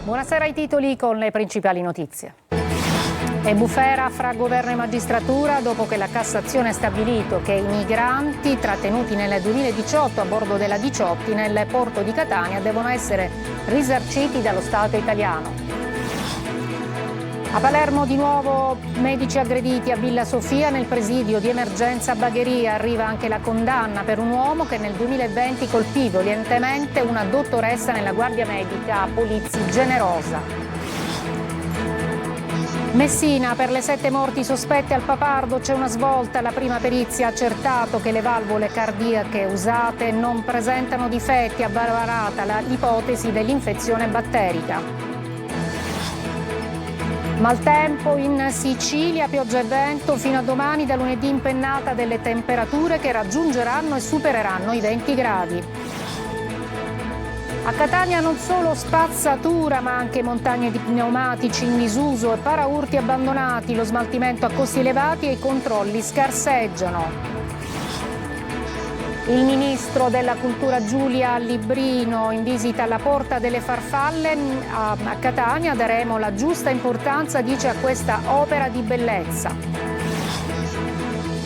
Buonasera ai titoli con le principali notizie. E bufera fra governo e magistratura dopo che la Cassazione ha stabilito che i migranti trattenuti nel 2018 a bordo della Diciotti nel porto di Catania devono essere risarciti dallo Stato italiano. A Palermo di nuovo medici aggrediti a Villa Sofia nel presidio di emergenza Bagheria. Arriva anche la condanna per un uomo che nel 2020 colpì violentemente una dottoressa nella Guardia Medica Polizzi Generosa. Messina, per le 7 morti sospette al Papardo c'è una svolta. La prima perizia ha accertato che le valvole cardiache usate non presentano difetti, avvalorata l'ipotesi dell'infezione batterica. Maltempo in Sicilia, pioggia e vento fino a domani, da lunedì impennata delle temperature che raggiungeranno e supereranno i 20 gradi. A Catania non solo spazzatura ma anche montagne di pneumatici in disuso e paraurti abbandonati, lo smaltimento a costi elevati e i controlli scarseggiano. Il ministro della Cultura Giulia Librino in visita alla Porta delle Farfalle a Catania. Daremo la giusta importanza, dice, a questa opera di bellezza.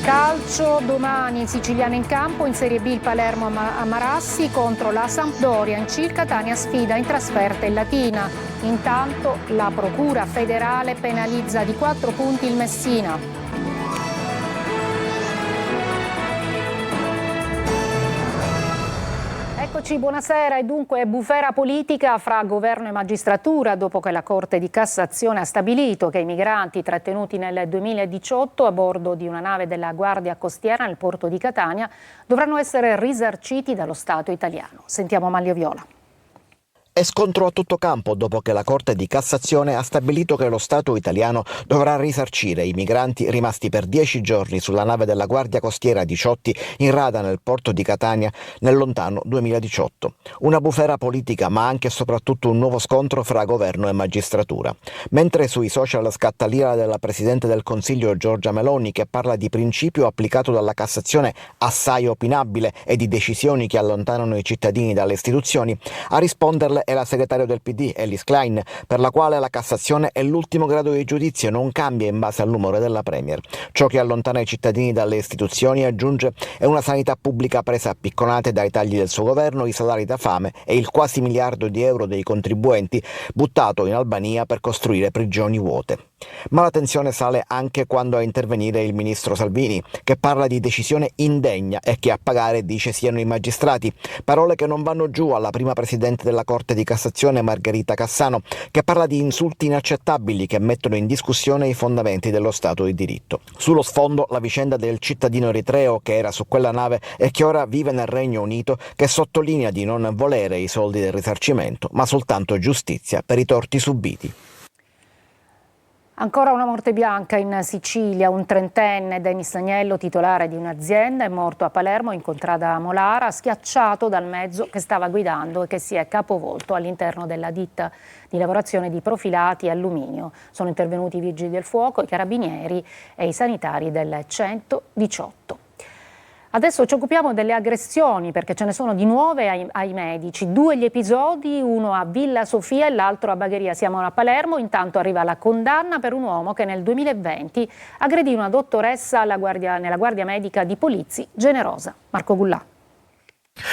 Calcio, domani siciliano in campo, in Serie B il Palermo a Marassi contro la Sampdoria. In CIR Catania sfida in trasferta il Latina. Intanto la Procura federale penalizza di 4 punti il Messina. Eccoci, buonasera. E dunque bufera politica fra governo e magistratura dopo che la Corte di Cassazione ha stabilito che i migranti trattenuti nel 2018 a bordo di una nave della Guardia Costiera nel porto di Catania dovranno essere risarciti dallo Stato italiano. Sentiamo Manlio Viola. È scontro a tutto campo dopo che la Corte di Cassazione ha stabilito che lo Stato italiano dovrà risarcire i migranti rimasti per 10 giorni sulla nave della Guardia Costiera Diciotti in rada nel porto di Catania nel lontano 2018. Una bufera politica ma anche e soprattutto un nuovo scontro fra governo e magistratura. Mentre sui social scatta l'ira della Presidente del Consiglio Giorgia Meloni, che parla di principio applicato dalla Cassazione assai opinabile e di decisioni che allontanano i cittadini dalle istituzioni, a risponderle è la segretaria del PD, Ellis Klein, per la quale la Cassazione è l'ultimo grado di giudizio e non cambia in base all'umore della Premier. Ciò che allontana i cittadini dalle istituzioni, aggiunge, è una sanità pubblica presa a picconate dai tagli del suo governo, i salari da fame e il quasi miliardo di euro dei contribuenti buttato in Albania per costruire prigioni vuote. Ma la tensione sale anche quando a intervenire il ministro Salvini, che parla di decisione indegna e che a pagare dice siano i magistrati, parole che non vanno giù alla prima presidente della Corte di Cassazione Margherita Cassano, che parla di insulti inaccettabili che mettono in discussione i fondamenti dello Stato di diritto. Sullo sfondo la vicenda del cittadino eritreo che era su quella nave e che ora vive nel Regno Unito, che sottolinea di non volere i soldi del risarcimento, ma soltanto giustizia per i torti subiti. Ancora una morte bianca in Sicilia, un trentenne, Denis Agnello, titolare di un'azienda, è morto a Palermo in contrada Molara, schiacciato dal mezzo che stava guidando e che si è capovolto all'interno della ditta di lavorazione di profilati e alluminio. Sono intervenuti i vigili del fuoco, i carabinieri e i sanitari del 118. Adesso ci occupiamo delle aggressioni, perché ce ne sono di nuove ai medici. 2 gli episodi, uno a Villa Sofia e l'altro a Bagheria. Siamo a Palermo, intanto arriva la condanna per un uomo che nel 2020 aggredì una dottoressa nella Guardia Medica di Polizzi Generosa. Marco Gullà.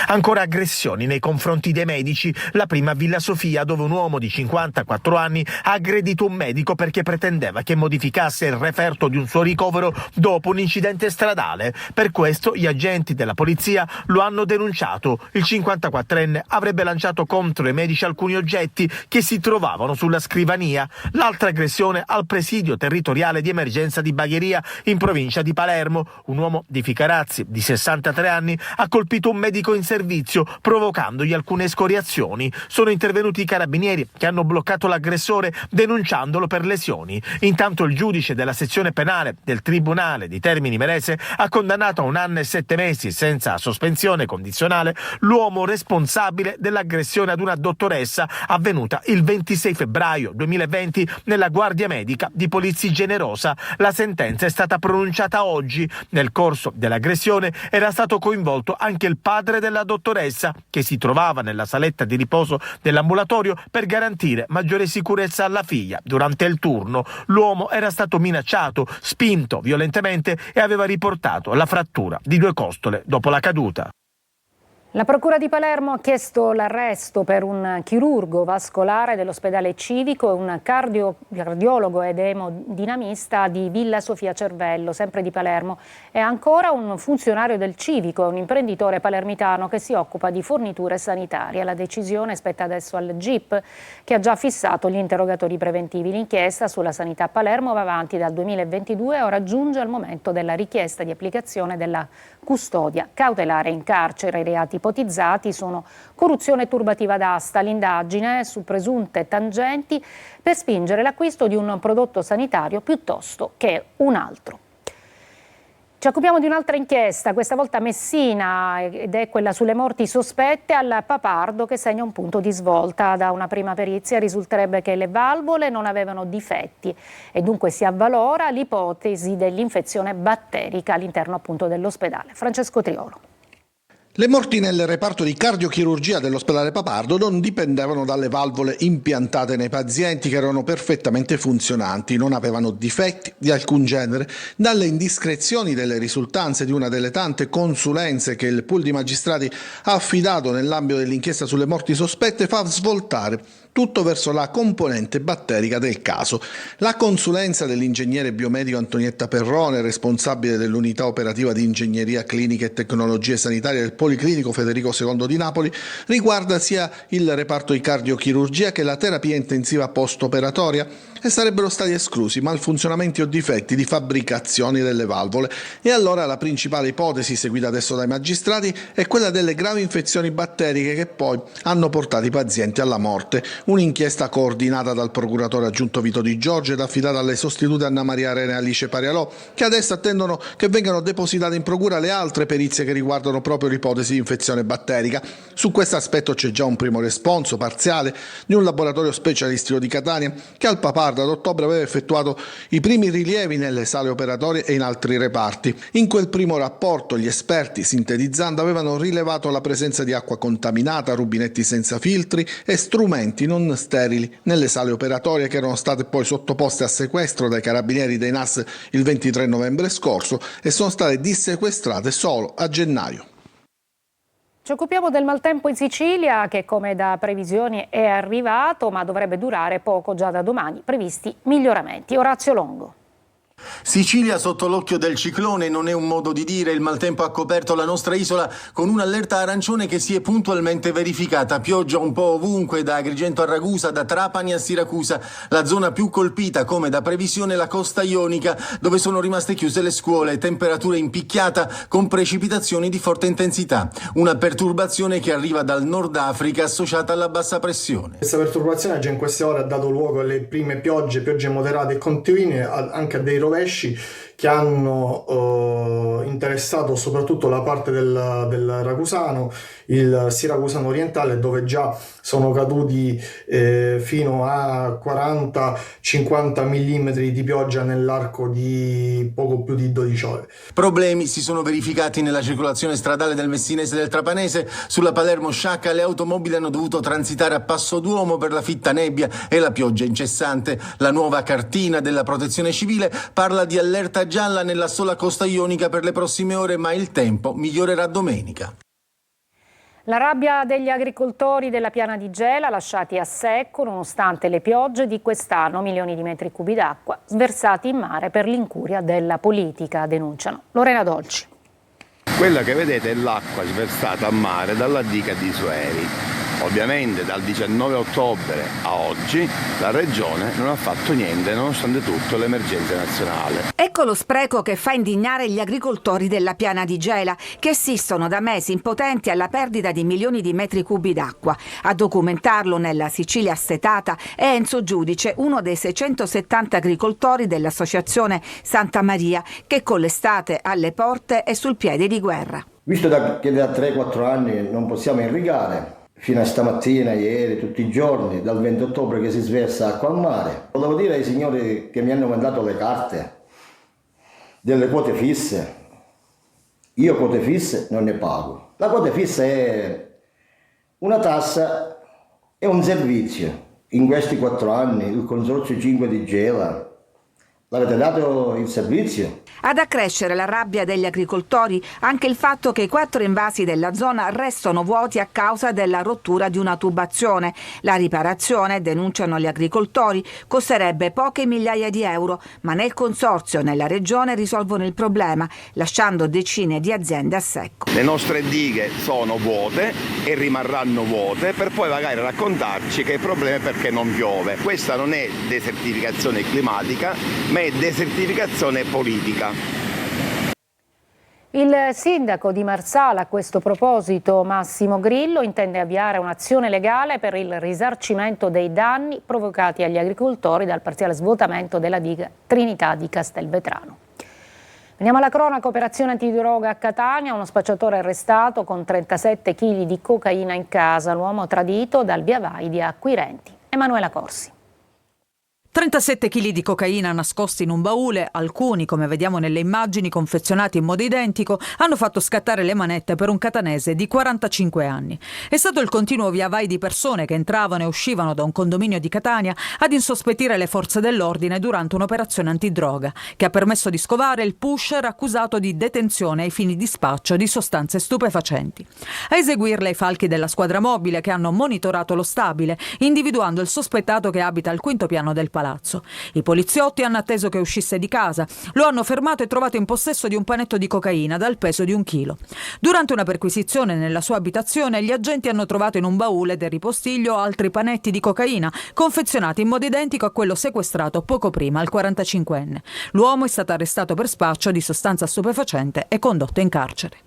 Ancora aggressioni nei confronti dei medici, la prima a Villa Sofia, dove un uomo di 54 anni ha aggredito un medico perché pretendeva che modificasse il referto di un suo ricovero dopo un incidente stradale. Per questo gli agenti della polizia lo hanno denunciato. Il 54enne avrebbe lanciato contro i medici alcuni oggetti che si trovavano sulla scrivania. L'altra aggressione al presidio territoriale di emergenza di Bagheria, in provincia di Palermo. Un uomo di Ficarazzi, di 63 anni, ha colpito un medico in servizio, provocandogli alcune escoriazioni. Sono intervenuti i carabinieri che hanno bloccato l'aggressore denunciandolo per lesioni. Intanto il giudice della sezione penale del Tribunale di Termini Imerese ha condannato a 1 anno e 7 mesi senza sospensione condizionale l'uomo responsabile dell'aggressione ad una dottoressa avvenuta il 26 febbraio 2020 nella Guardia Medica di Polizzi Generosa. La sentenza è stata pronunciata oggi. Nel corso dell'aggressione era stato coinvolto anche il padre della dottoressa, che si trovava nella saletta di riposo dell'ambulatorio per garantire maggiore sicurezza alla figlia. Durante il turno l'uomo era stato minacciato, spinto violentemente e aveva riportato la frattura di 2 costole dopo la caduta. La Procura di Palermo ha chiesto l'arresto per un chirurgo vascolare dell'ospedale civico e un cardiologo ed emodinamista di Villa Sofia Cervello, sempre di Palermo, e ancora un funzionario del civico, un imprenditore palermitano che si occupa di forniture sanitarie. La decisione spetta adesso al GIP, che ha già fissato gli interrogatori preventivi. L'inchiesta sulla sanità a Palermo va avanti dal 2022 e ora giunge al momento della richiesta di applicazione della custodia cautelare in carcere. I reati ipotizzati sono corruzione e turbativa d'asta, l'indagine su presunte tangenti per spingere l'acquisto di un prodotto sanitario piuttosto che un altro. Ci occupiamo di un'altra inchiesta, questa volta a Messina, ed è quella sulle morti sospette al Papardo, che segna un punto di svolta. Da una prima perizia risulterebbe che le valvole non avevano difetti e dunque si avvalora l'ipotesi dell'infezione batterica all'interno appunto dell'ospedale. Francesco Triolo. Le morti nel reparto di cardiochirurgia dell'ospedale Papardo non dipendevano dalle valvole impiantate nei pazienti, che erano perfettamente funzionanti, non avevano difetti di alcun genere. Dalle indiscrezioni delle risultanze di una delle tante consulenze che il pool di magistrati ha affidato nell'ambito dell'inchiesta sulle morti sospette, fa svoltare tutto verso la componente batterica del caso. La consulenza dell'ingegnere biomedico Antonietta Perrone, responsabile dell'unità operativa di ingegneria clinica e tecnologie sanitarie del Policlinico Federico II di Napoli, riguarda sia il reparto di cardiochirurgia che la terapia intensiva post-operatoria, e sarebbero stati esclusi malfunzionamenti o difetti di fabbricazione delle valvole. E allora la principale ipotesi, seguita adesso dai magistrati, è quella delle gravi infezioni batteriche che poi hanno portato i pazienti alla morte. Un'inchiesta coordinata dal procuratore aggiunto Vito Di Giorgio ed affidata alle sostitute Anna Maria Arena e Alice Parialò, che adesso attendono che vengano depositate in procura le altre perizie che riguardano proprio l'ipotesi di infezione batterica. Su questo aspetto c'è già un primo responso parziale di un laboratorio specialistico di Catania, che al Papardo ad ottobre aveva effettuato i primi rilievi nelle sale operatorie e in altri reparti. In quel primo rapporto gli esperti, sintetizzando, avevano rilevato la presenza di acqua contaminata, rubinetti senza filtri e strumenti non sterili nelle sale operatorie, che erano state poi sottoposte a sequestro dai carabinieri dei NAS il 23 novembre scorso e sono state dissequestrate solo a gennaio. Ci occupiamo del maltempo in Sicilia, che come da previsioni è arrivato, ma dovrebbe durare poco già da domani. Previsti miglioramenti. Orazio Longo. Sicilia sotto l'occhio del ciclone, non è un modo di dire. Il maltempo ha coperto la nostra isola con un'allerta arancione che si è puntualmente verificata. Pioggia un po' ovunque, da Agrigento a Ragusa, da Trapani a Siracusa. La zona più colpita, come da previsione, la costa ionica, dove sono rimaste chiuse le scuole. Temperatura in picchiata con precipitazioni di forte intensità. Una perturbazione che arriva dal Nord Africa associata alla bassa pressione. Questa perturbazione già in queste ore ha dato luogo alle prime piogge moderate e continue, anche a dei rovesci che hanno interessato soprattutto la parte del Ragusano, il Siracusano orientale, dove già sono caduti fino a 40-50 mm di pioggia nell'arco di poco più di 12 ore. Problemi si sono verificati nella circolazione stradale del Messinese e del Trapanese. Sulla Palermo-Sciacca le automobili hanno dovuto transitare a passo d'uomo per la fitta nebbia e la pioggia incessante. La nuova cartina della Protezione Civile parla di allerta gialla nella sola costa ionica per le prossime ore, ma il tempo migliorerà domenica. La rabbia degli agricoltori della Piana di Gela, lasciati a secco nonostante le piogge di quest'anno, milioni di metri cubi d'acqua sversati in mare per l'incuria della politica, denunciano. Lorena Dolci. Quella che vedete è l'acqua sversata a mare dalla diga di Sueri. Ovviamente dal 19 ottobre a oggi la Regione non ha fatto niente nonostante tutto l'emergenza nazionale. Ecco lo spreco che fa indignare gli agricoltori della Piana di Gela, che assistono da mesi impotenti alla perdita di milioni di metri cubi d'acqua. A documentarlo nella Sicilia assetata è Enzo Giudice, uno dei 670 agricoltori dell'associazione Santa Maria, che con l'estate alle porte è sul piede di guerra. Visto che da 3-4 anni non possiamo irrigare, fino a stamattina, ieri, tutti i giorni, dal 20 ottobre che si sversa acqua al mare. Lo devo dire ai signori che mi hanno mandato le carte delle quote fisse. Io quote fisse non ne pago. La quota fissa è una tassa, è un servizio. In questi 4 anni il Consorzio 5 di Gela, l'avete dato il servizio? Ad accrescere la rabbia degli agricoltori anche il fatto che i 4 invasi della zona restano vuoti a causa della rottura di una tubazione. La riparazione, denunciano gli agricoltori, costerebbe poche migliaia di euro, ma né il consorzio né la regione risolvono il problema, lasciando decine di aziende a secco. Le nostre dighe sono vuote e rimarranno vuote per poi magari raccontarci che il problema è perché non piove. Questa non è desertificazione climatica, ma è desertificazione politica. Il sindaco di Marsala, a questo proposito, Massimo Grillo, intende avviare un'azione legale per il risarcimento dei danni provocati agli agricoltori dal parziale svuotamento della diga Trinità di Castelvetrano. Veniamo alla cronaca. Operazione antidroga a Catania, uno spacciatore arrestato con 37 kg di cocaina in casa, l'uomo tradito dal via vai di acquirenti. Emanuela Corsi. 37 kg di cocaina nascosti in un baule, alcuni, come vediamo nelle immagini, confezionati in modo identico, hanno fatto scattare le manette per un catanese di 45 anni. È stato il continuo via vai di persone che entravano e uscivano da un condominio di Catania ad insospettire le forze dell'ordine durante un'operazione antidroga, che ha permesso di scovare il pusher accusato di detenzione ai fini di spaccio di sostanze stupefacenti. A eseguirle i falchi della squadra mobile che hanno monitorato lo stabile, individuando il sospettato che abita al quinto piano del palazzo. I poliziotti hanno atteso che uscisse di casa, lo hanno fermato e trovato in possesso di un panetto di cocaina dal peso di 1 chilo. Durante una perquisizione nella sua abitazione, gli agenti hanno trovato in un baule del ripostiglio altri panetti di cocaina, confezionati in modo identico a quello sequestrato poco prima al 45enne. L'uomo è stato arrestato per spaccio di sostanza stupefacente e condotto in carcere.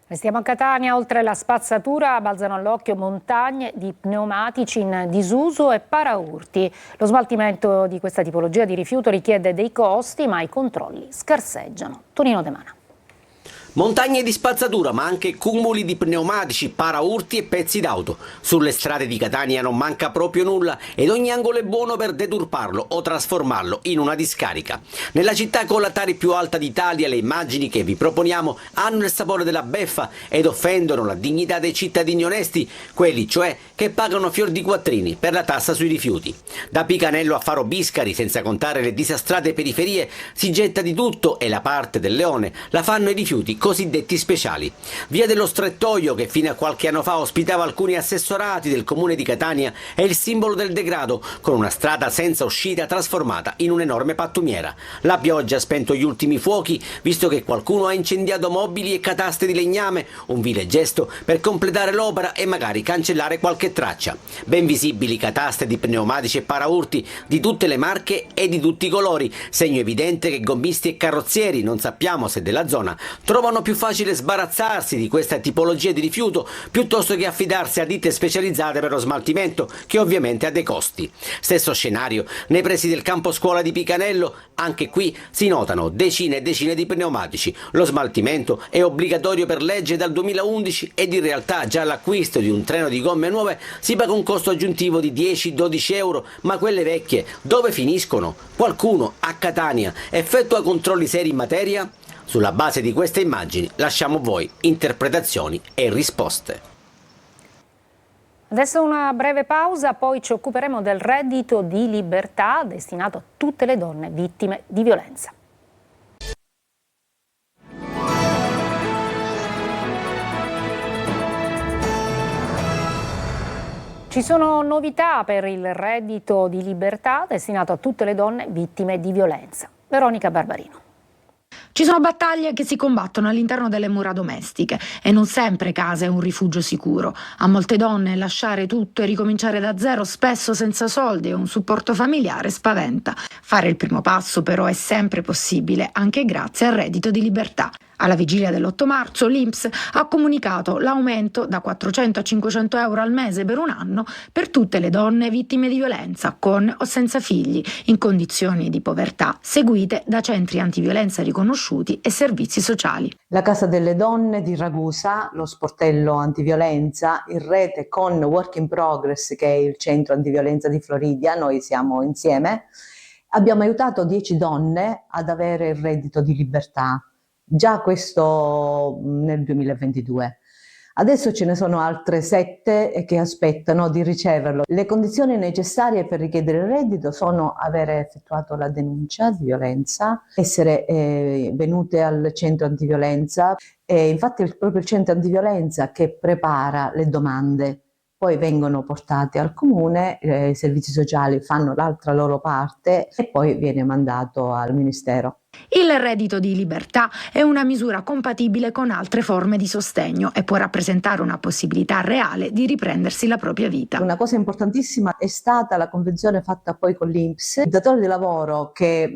Restiamo a Catania. Oltre la spazzatura balzano all'occhio montagne di pneumatici in disuso e paraurti. Lo smaltimento di questa tipologia di rifiuto richiede dei costi, ma i controlli scarseggiano. Tonino De Mana. Montagne di spazzatura, ma anche cumuli di pneumatici, paraurti e pezzi d'auto. Sulle strade di Catania non manca proprio nulla ed ogni angolo è buono per deturparlo o trasformarlo in una discarica. Nella città con la Tari più alta d'Italia le immagini che vi proponiamo hanno il sapore della beffa ed offendono la dignità dei cittadini onesti, quelli cioè che pagano fior di quattrini per la tassa sui rifiuti. Da Picanello a Faro Biscari, senza contare le disastrate periferie, si getta di tutto e la parte del leone la fanno i rifiuti cosiddetti speciali. Via dello Strettoio, che fino a qualche anno fa ospitava alcuni assessorati del comune di Catania, è il simbolo del degrado, con una strada senza uscita trasformata in un'enorme pattumiera. La pioggia ha spento gli ultimi fuochi, visto che qualcuno ha incendiato mobili e cataste di legname, un vile gesto per completare l'opera e magari cancellare qualche traccia. Ben visibili cataste di pneumatici e paraurti di tutte le marche e di tutti i colori, segno evidente che gommisti e carrozzieri, non sappiamo se della zona, trovano più facile sbarazzarsi di questa tipologia di rifiuto piuttosto che affidarsi a ditte specializzate per lo smaltimento, che ovviamente ha dei costi. Stesso scenario nei pressi del campo scuola di Picanello, anche qui si notano decine e decine di pneumatici. Lo smaltimento è obbligatorio per legge dal 2011 ed in realtà già all'acquisto di un treno di gomme nuove si paga un costo aggiuntivo di 10-12 euro, ma quelle vecchie dove finiscono? Qualcuno a Catania effettua controlli seri in materia? Sulla base di queste immagini lasciamo voi interpretazioni e risposte. Adesso una breve pausa, poi ci occuperemo del reddito di libertà destinato a tutte le donne vittime di violenza. Ci sono novità per il reddito di libertà destinato a tutte le donne vittime di violenza. Veronica Barbarino. Ci sono battaglie che si combattono all'interno delle mura domestiche e non sempre casa è un rifugio sicuro. A molte donne lasciare tutto e ricominciare da zero, spesso senza soldi e un supporto familiare, spaventa. Fare il primo passo però è sempre possibile, anche grazie al reddito di libertà. Alla vigilia dell'8 marzo l'INPS ha comunicato l'aumento da 400 a 500 euro al mese per un anno per tutte le donne vittime di violenza, con o senza figli, in condizioni di povertà, seguite da centri antiviolenza riconosciuti e servizi sociali. La Casa delle Donne di Ragusa, lo sportello antiviolenza, in rete con Work in Progress, che è il centro antiviolenza di Floridia, noi siamo insieme, abbiamo aiutato 10 donne ad avere il reddito di libertà. già questo nel 2022. Adesso ce ne sono altre 7 che aspettano di riceverlo. Le condizioni necessarie per richiedere il reddito sono avere effettuato la denuncia di violenza, essere venute al centro antiviolenza. Infatti è proprio il centro antiviolenza che prepara le domande. Poi vengono portate al comune, i servizi sociali fanno l'altra loro parte e poi viene mandato al Ministero. Il reddito di libertà è una misura compatibile con altre forme di sostegno e può rappresentare una possibilità reale di riprendersi la propria vita. Una cosa importantissima è stata la convenzione fatta poi con l'INPS. Il datore di lavoro che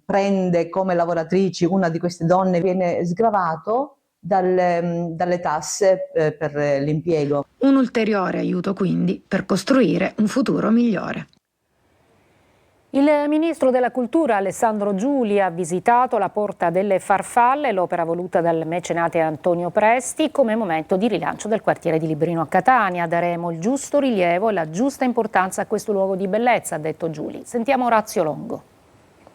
prende come lavoratrici una di queste donne viene sgravato dalle tasse per l'impiego. Un ulteriore aiuto quindi per costruire un futuro migliore. Il ministro della Cultura Alessandro Giuli ha visitato la Porta delle Farfalle, l'opera voluta dal mecenate Antonio Presti, come momento di rilancio del quartiere di Librino a Catania. Daremo il giusto rilievo e la giusta importanza a questo luogo di bellezza, ha detto Giuli. Sentiamo Orazio Longo.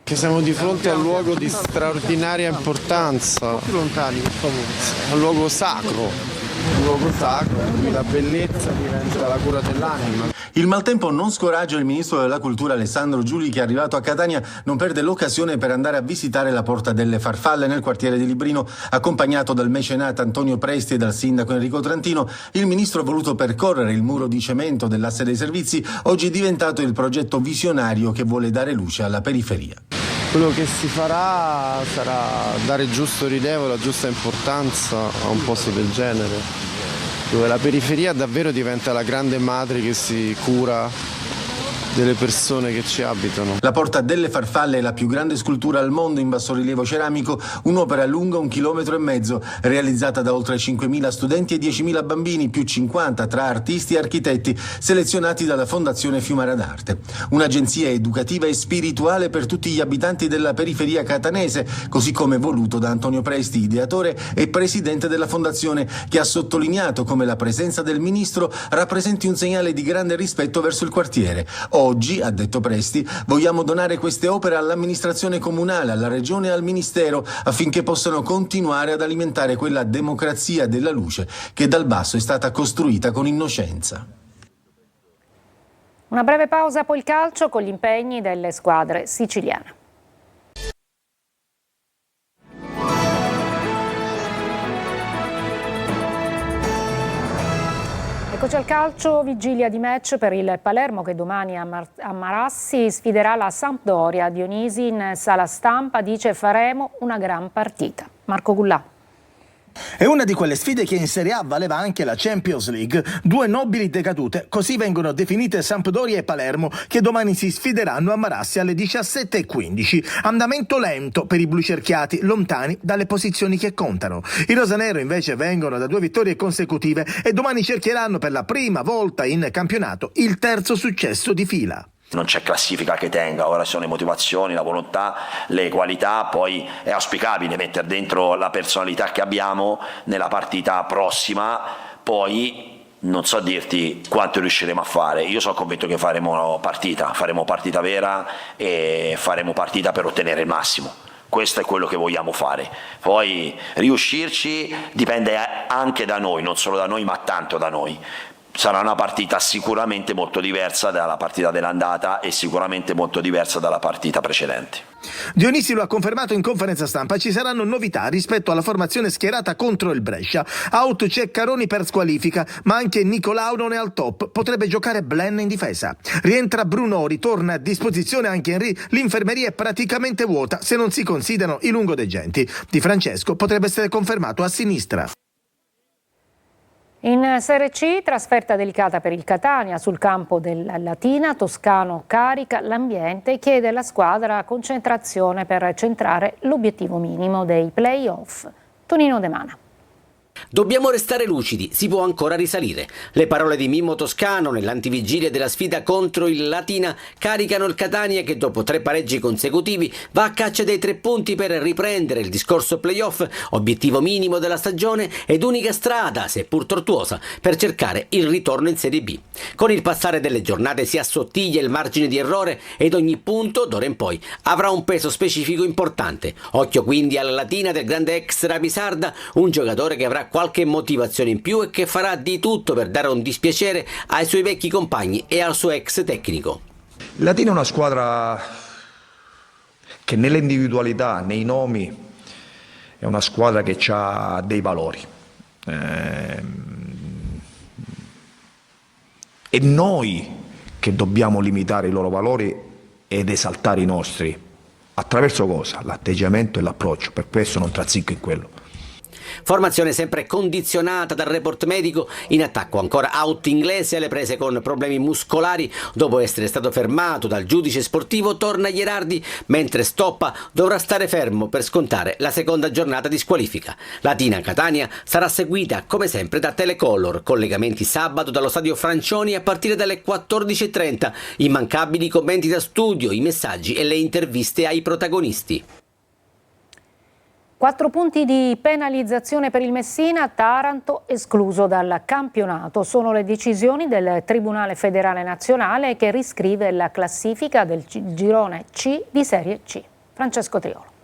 Che siamo di fronte a un luogo di straordinaria importanza, più lontani, per favore, a un luogo sacro. Un luogo sacro, in cui la bellezza diventa la cura dell'anima. Il maltempo non scoraggia il ministro della Cultura Alessandro Giuli, che arrivato a Catania non perde l'occasione per andare a visitare la Porta delle Farfalle nel quartiere di Librino. Accompagnato dal mecenate Antonio Presti e dal sindaco Enrico Trantino, il ministro ha voluto percorrere il muro di cemento dell'asse dei servizi, oggi diventato il progetto visionario che vuole dare luce alla periferia. Quello che si farà sarà dare il giusto rilievo, la giusta importanza a un posto del genere, dove la periferia davvero diventa la grande madre che si cura delle persone che ci abitano. La Porta delle Farfalle è la più grande scultura al mondo in bassorilievo ceramico, un'opera lunga 1,5 chilometri, realizzata da oltre 5.000 studenti e 10.000 bambini, più 50 tra artisti e architetti selezionati dalla Fondazione Fiumara d'Arte. Un'agenzia educativa e spirituale per tutti gli abitanti della periferia catanese, così come voluto da Antonio Presti, ideatore e presidente della Fondazione, che ha sottolineato come la presenza del ministro rappresenti un segnale di grande rispetto verso il quartiere. Oggi, ha detto Presti, vogliamo donare queste opere all'amministrazione comunale, alla regione e al ministero affinché possano continuare ad alimentare quella democrazia della luce che dal basso è stata costruita con innocenza. Una breve pausa, poi il calcio con gli impegni delle squadre siciliane. Eccoci al calcio, vigilia di match per il Palermo che domani a Marassi sfiderà la Sampdoria. Dionisi in sala stampa dice: faremo una gran partita. Marco Gullà. È una di quelle sfide che in Serie A valeva anche la Champions League, 2 nobili decadute, così vengono definite Sampdoria e Palermo, che domani si sfideranno a Marassi alle 17:15. Andamento lento per i blucerchiati, lontani dalle posizioni che contano. I rosanero invece vengono da 2 vittorie consecutive e domani cercheranno per la prima volta in campionato il terzo successo di fila. Non c'è classifica che tenga, ora sono le motivazioni, la volontà, le qualità, poi è auspicabile mettere dentro la personalità che abbiamo nella partita prossima, poi non so dirti quanto riusciremo a fare. Io sono convinto che faremo partita vera e faremo partita per ottenere il massimo. Questo è quello che vogliamo fare, poi riuscirci dipende anche da noi, non solo da noi ma tanto da noi. Sarà una partita sicuramente molto diversa dalla partita dell'andata e sicuramente molto diversa dalla partita precedente. Dionisi lo ha confermato in conferenza stampa, ci saranno novità rispetto alla formazione schierata contro il Brescia. Out c'è Caroni per squalifica, ma anche Nicolau non è al top, potrebbe giocare Blen in difesa. Rientra Brunori, torna a disposizione anche Henry, l'infermeria è praticamente vuota se non si considerano i lungodegenti. Di Francesco potrebbe essere confermato a sinistra. In Serie C, trasferta delicata per il Catania sul campo della Latina. Toscano carica l'ambiente e chiede alla squadra concentrazione per centrare l'obiettivo minimo dei play-off. Tonino De Mana. Dobbiamo restare lucidi, si può ancora risalire. Le parole di Mimmo Toscano nell'antivigilia della sfida contro il Latina caricano il Catania che dopo 3 pareggi consecutivi va a caccia dei 3 punti per riprendere il discorso playoff, obiettivo minimo della stagione ed unica strada, seppur tortuosa, per cercare il ritorno in Serie B. Con il passare delle giornate si assottiglia il margine di errore ed ogni punto, d'ora in poi, avrà un peso specifico importante. Occhio quindi alla Latina del grande ex Rapisarda, un giocatore che avrà qualche motivazione in più e che farà di tutto per dare un dispiacere ai suoi vecchi compagni e al suo ex tecnico. Latina è una squadra che nelle individualità, nei nomi, è una squadra che ha dei valori. E noi che dobbiamo limitare i loro valori ed esaltare i nostri. Attraverso cosa? L'atteggiamento e l'approccio, per questo non trazzicco in quello. Formazione sempre condizionata dal report medico, in attacco ancora out Inglese alle prese con problemi muscolari, dopo essere stato fermato dal giudice sportivo torna Gherardi, mentre Stoppa dovrà stare fermo per scontare la seconda giornata di squalifica. Latina Catania sarà seguita come sempre da Telecolor, collegamenti sabato dallo stadio Francioni a partire dalle 14:30, immancabili commenti da studio, i messaggi e le interviste ai protagonisti. 4 punti di penalizzazione per il Messina, Taranto escluso dal campionato. Sono le decisioni del Tribunale Federale Nazionale che riscrive la classifica del girone C di Serie C. Francesco Triolo.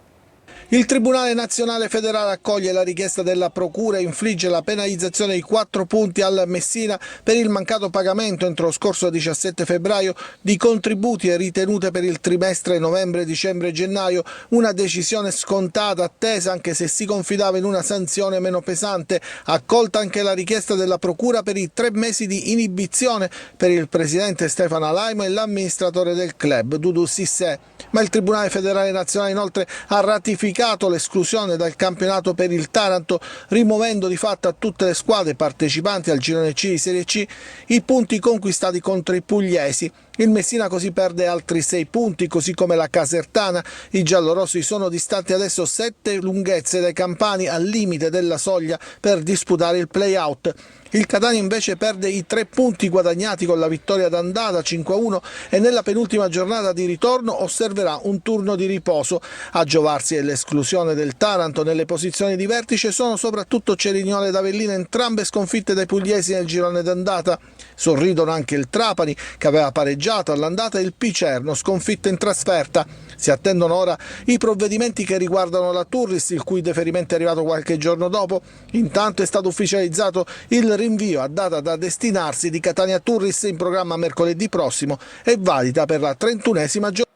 Il Tribunale Nazionale Federale accoglie la richiesta della Procura e infligge la penalizzazione di 4 punti al Messina per il mancato pagamento entro lo scorso 17 febbraio di contributi e ritenute per il trimestre novembre, dicembre e gennaio, una decisione scontata, attesa anche se si confidava in una sanzione meno pesante. Accolta anche la richiesta della Procura per i 3 mesi di inibizione per il presidente Stefano Alaimo e l'amministratore del club Dudu Sissé. Ma il Tribunale Federale Nazionale inoltre ha ratificato l'esclusione dal campionato per il Taranto, rimuovendo di fatto a tutte le squadre partecipanti al girone C di Serie C i punti conquistati contro i pugliesi. Il Messina così perde altri 6 punti, così come la Casertana. I giallorossi sono distanti adesso 7 lunghezze dai campani, al limite della soglia per disputare il play-out. Il Catania invece perde i 3 punti guadagnati con la vittoria d'andata 5-1 e nella penultima giornata di ritorno osserverà un turno di riposo. A giovarsi dell'esclusione del Taranto nelle posizioni di vertice sono soprattutto Cerignola ed Avellino, entrambe sconfitte dai pugliesi nel girone d'andata. Sorridono anche il Trapani, che aveva pareggiato all'andata, e il Picerno, sconfitto in trasferta. Si attendono ora i provvedimenti che riguardano la Turris, il cui deferimento è arrivato qualche giorno dopo. Intanto è stato ufficializzato il rinvio a data da destinarsi di Catania Turris, in programma mercoledì prossimo e valida per la 31esima giornata.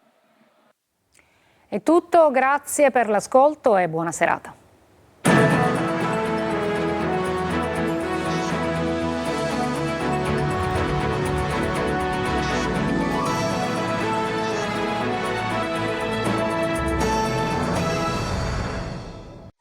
È tutto, grazie per l'ascolto e buona serata.